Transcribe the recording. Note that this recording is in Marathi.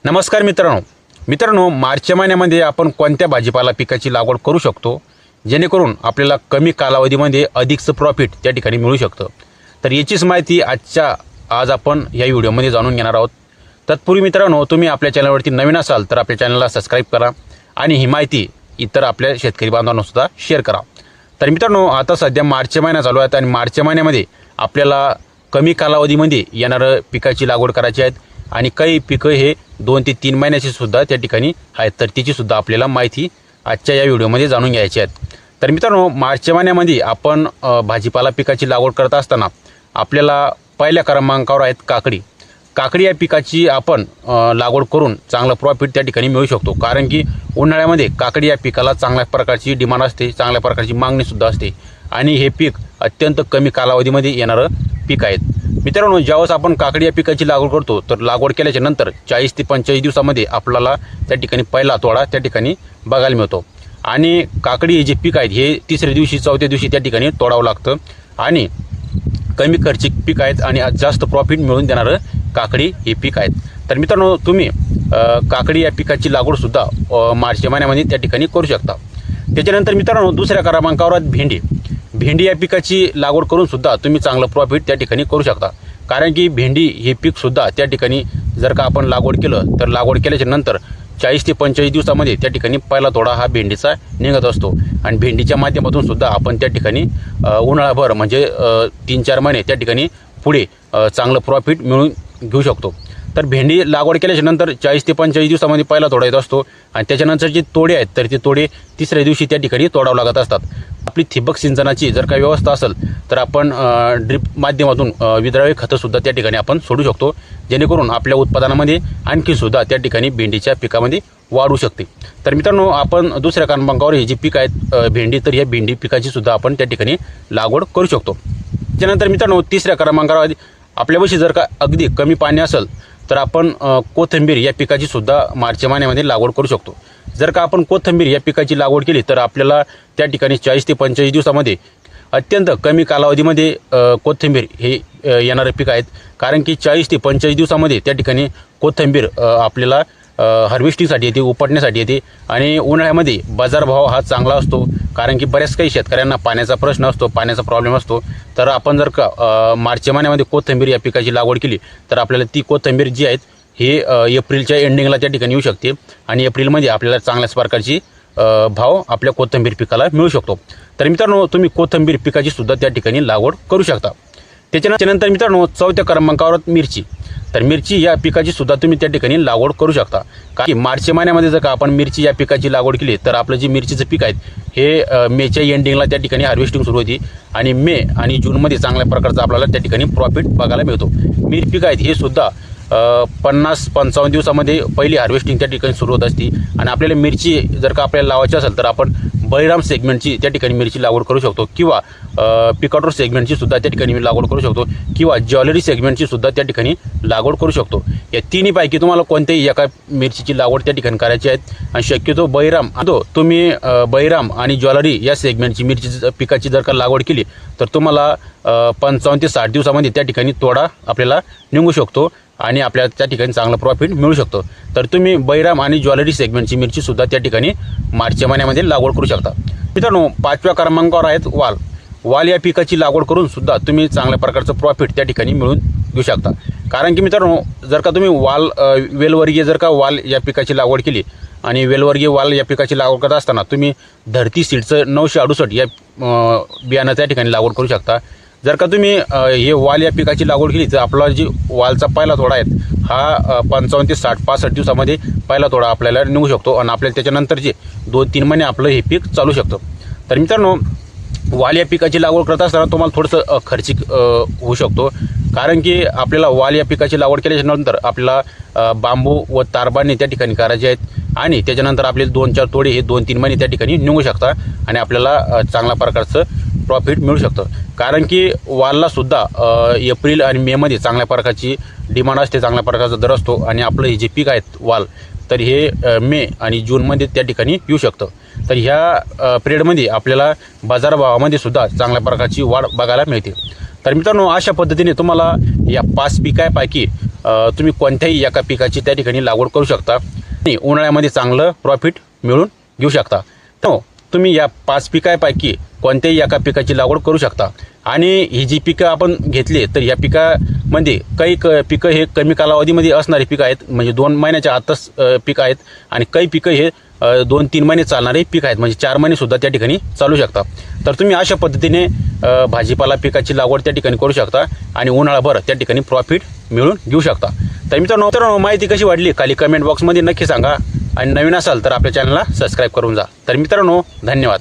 नमस्कार मित्रांनो, मार्च महिन्यामध्ये आपण कोणत्या भाजीपाला पिकाची लागवड करू शकतो जेणेकरून आपल्याला कमी कालावधीमध्ये अधिकचं प्रॉफिट त्या ठिकाणी मिळू शकतं। तर याचीच माहिती आज आपण या व्हिडिओमध्ये जाणून घेणार आहोत। तत्पूर्वी मित्रांनो, तुम्ही आपल्या चॅनलवरती नवीन असाल तर आपल्या चॅनलला सबस्क्राईब करा आणि ही माहिती इतर आपल्या शेतकरी बांधवांना सुद्धा शेअर करा। तर मित्रांनो, आता सध्या मार्च महिना चालू आहे आणि मार्च महिन्यामध्ये आपल्याला कमी कालावधीमध्ये येणारं पिकाची लागवड करायची आहे आणि काही पिकं हे 2 ते 3 महिन्याची सुद्धा त्या ठिकाणी आहेत। तर त्याची सुद्धा आपल्याला माहिती आजच्या या व्हिडिओमध्ये जाणून घ्यायची आहे। तर मित्रांनो, मार्च महिन्यामध्ये आपण भाजीपाला पिकाची लागवड करत असताना आपल्याला पहिल्या क्रमांकावर आहेत काकडी या पिकाची आपण लागवड करून चांगलं प्रॉफिट त्या ठिकाणी मिळू शकतो। कारण की उन्हाळ्यामध्ये काकडी या पिकाला चांगल्या प्रकारची डिमांड असते, चांगल्या प्रकारची मागणी सुद्धा असते आणि हे पीक अत्यंत कमी कालावधीमध्ये येणारं पीक आहे। मित्रांनो, ज्यावेळेस आपण काकडी या पिकाची लागवड करतो तर लागवड केल्याच्या नंतर 40 ते 45 दिवसामध्ये आपल्याला त्या ठिकाणी पहिला तोडा त्या ठिकाणी बघायला मिळतो आणि काकडी हे जे पीक आहेत हे तिसऱ्या दिवशी चौथ्या दिवशी त्या ठिकाणी तोडावं लागतं आणि कमी खर्चिक पीक आहेत आणि जास्त प्रॉफिट मिळवून देणारं काकडी हे पीक आहेत। तर मित्रांनो, तुम्ही काकडी या पिकाची लागवड सुद्धा मार्च महिन्यामध्ये त्या ठिकाणी करू शकता। त्याच्यानंतर मित्रांनो, दुसऱ्या क्रमांकावर भेंडी या पिकाची लागवड करून सुद्धा तुम्ही चांगलं प्रॉफिट त्या ठिकाणी करू शकता। कारण की भेंडी हे पीक सुद्धा त्या ठिकाणी जर का आपण लागवड केलं तर लागवड केल्याच्या नंतर 40 ते 45 दिवसामध्ये त्या ठिकाणी पहिला तोडा हा भेंडीचा निघत असतो आणि भेंडीच्या माध्यमातून सुद्धा आपण त्या ठिकाणी उन्हाळाभर म्हणजे 3-4 महिने त्या ठिकाणी पुढे चांगलं प्रॉफिट मिळवून घेऊ शकतो। तर भेंडी लागवड केल्याच्या नंतर 40 ते 45 दिवसामध्ये पहिला तोडा येत असतो आणि त्याच्यानंतर जे तोडे आहेत तर ते तोडे तिसऱ्या दिवशी त्या ठिकाणी तोडावं लागत असतात। आपली ठिबक सिंचनाची जर काही व्यवस्था असेल तर आपण ड्रिप माध्यमातून विद्राव्य खतंसुद्धा त्या ठिकाणी आपण सोडू शकतो, जेणेकरून आपल्या उत्पादनामध्ये आणखी सुद्धा त्या ठिकाणी भेंडीच्या पिकामध्ये वाढू शकते। तर मित्रांनो, आपण दुसऱ्या क्रमांकावर हे जी पीक आहेत भेंडी, तर या भेंडी पिकाची सुद्धा आपण त्या ठिकाणी लागवड करू शकतो। त्यानंतर मित्रांनो, तिसऱ्या क्रमांकावर आपल्यापाशी जर का अगदी कमी पाणी असेल तर आपण कोथिंबीर या पिकाची सुद्धा मार्च महिन्यामध्ये लागवड करू शकतो। जर का आपण कोथिंबीर या पिकाची लागवड केली तर आपल्याला त्या ठिकाणी 40 ते 45 दिवसामध्ये अत्यंत कमी कालावधीमध्ये कोथिंबीर हे येणारे पीक आहेत। कारण की 40 ते 45 दिवसामध्ये त्या ठिकाणी कोथिंबीर आपल्याला हार्वेस्टिंगसाठी येते, उपटण्यासाठी येते आणि उन्हाळ्यामध्ये बाजारभाव हा चांगला असतो। कारण की बऱ्याच काही शेतकऱ्यांना पाण्याचा प्रश्न असतो, पाण्याचा प्रॉब्लेम असतो। तर आपण जर का मार्च महिन्यामध्ये कोथिंबीर या पिकाची लागवड केली तर आपल्याला ती कोथिंबीर जी आहेत हे एप्रिलच्या एंडिंगला त्या ठिकाणी येऊ शकते आणि एप्रिलमध्ये आपल्याला चांगल्याच प्रकारची भाव आपल्या कोथिंबीर पिकाला मिळू शकतो। तर मित्रांनो, तुम्ही कोथिंबीर पिकाची सुद्धा त्या ठिकाणी लागवड करू शकता। त्याच्यानंतर मित्रांनो, चौथ्या क्रमांकावर मिरची, तर मिरची या पिकाची सुद्धा तुम्ही त्या ठिकाणी लागवड करू शकता। कारण की मार्च महिन्यामध्ये जर का आपण मिरची या पिकाची लागवड केली तर आपलं जे मिरचीचं पीक आहे हे मेच्या एंडिंगला त्या ठिकाणी हार्वेस्टिंग सुरू होती आणि मे आणि जूनमध्ये चांगल्या प्रकारचा आपल्याला त्या ठिकाणी प्रॉफिट बघायला मिळतो। मिरची पीक आहेत हे सुद्धा 50-55 दिवसामध्ये पहिली हार्वेस्टिंग त्या ठिकाणी सुरू होत असते आणि आपल्याला मिरची जर का आपल्याला लावायची असेल तर आपण बळीराम सेगमेंटची त्या ठिकाणी मिरची लागवड करू शकतो किंवा पिकाटोर सेगमेंटची सुद्धा त्या ठिकाणी लागवड करू शकतो किंवा ज्वेलरी सेगमेंटची सुद्धा त्या ठिकाणी लागवड करू शकतो। या तिन्हीपैकी तुम्हाला कोणत्याही एका मिरचीची लागवड त्या ठिकाणी करायची आहे आणि शक्यतो तुम्ही बळीराम आणि ज्वेलरी या सेगमेंटची मिरची पिकाची जर का लागवड केली तर तुम्हाला 55 ते 60 दिवसामध्ये त्या ठिकाणी तोडा आपल्याला निघू शकतो आणि आपल्याला त्या ठिकाणी चांगलं प्रॉफिट मिळू शकतो। तर तुम्ही बळीराम आणि ज्वेलरी सेगमेंटची मिरची सुद्धा त्या ठिकाणी मार्च महिन्यामध्ये लागवड करू शकता। मित्रांनो, 5व्या क्रमांकावर आहेत वाल या पिकाची लागवड करून सुद्धा तुम्ही चांगल्या प्रकारचं प्रॉफिट त्या ठिकाणी मिळवून घेऊ शकता। कारण की मित्रांनो, जर का तुम्ही वेलवर्गीय जर का वाल या पिकाची लागवड केली आणि वेलवर्गीय वाल या पिकाची लागवड करत असताना तुम्ही धरती सीडचं 968 या बियाणं त्या ठिकाणी लागवड करू शकता। जर का तुम्ही हे वाल या पिकाची लागवड केली तर आपला जी वालचा पहिला तोडा आहे हा 55 ते 65 दिवसामध्ये पहिला तोडा आपल्याला निघू शकतो आणि आपल्याला त्याच्यानंतरचे 2-3 महिने आपलं हे पीक चालू शकतं। तर मित्रांनो, वाल या पिकाची लागवड करत असताना तुम्हाला थोडंसं खर्चिक होऊ शकतो। कारण की आपल्याला वाल या पिकाची लागवड केल्याच्या नंतर आपल्याला बांबू व तारबांनी त्या ठिकाणी करायचे आहेत आणि त्याच्यानंतर आपले 2-4 तोडे हे 2-3 महिने त्या ठिकाणी निघू शकतात आणि आपल्याला चांगल्या प्रकारचं प्रॉफिट मिळू शकतं। कारण की वालला सुद्धा एप्रिल आणि मेमध्ये चांगल्या प्रकारची डिमांड असते, चांगल्या प्रकारचा दर असतो आणि आपलं हे जे पीक आहेत वाल तर हे मे आणि जूनमध्ये त्या ठिकाणी येऊ शकतं। तर ह्या पिरियडमध्ये आपल्याला बाजारभावामध्ये सुद्धा चांगल्या प्रकारची वाढ बघायला मिळते। तर मित्रांनो, अशा पद्धतीने तुम्हाला या 5 पिकांपैकी तुम्ही कोणत्याही एका पिकाची त्या ठिकाणी लागवड करू शकता आणि उन्हाळ्यामध्ये चांगलं प्रॉफिट मिळून घेऊ शकता. तर तुम्ही या 5 पिकांपैकी कोणत्याही एका पिकाची लागवड करू शकता. आणि ही जी पिकं आपण घेतली तर या पिकामध्ये काही पिकं हे कमी कालावधीमध्ये असणारे पिकं आहेत, म्हणजे 2 महिन्याच्या आतच पिकं आहेत. आणि काही पिकं हे 2-3 महिने चालणारे पीक आहेत, म्हणजे 4 महिनेसुद्धा त्या ठिकाणी चालू शकता. तर तुम्ही अशा पद्धतीने भाजीपाला पिकाची लागवड त्या ठिकाणी करू शकता आणि उन्हाळाभर त्या ठिकाणी प्रॉफिट मिळून घेऊ शकता. तर मित्रांनो माहिती कशी वाटली खाली कमेंट बॉक्समध्ये नक्की सांगा आणि नवीन असाल तर आपल्या चॅनलला सबस्क्राईब करून जा. तर मित्रांनो धन्यवाद.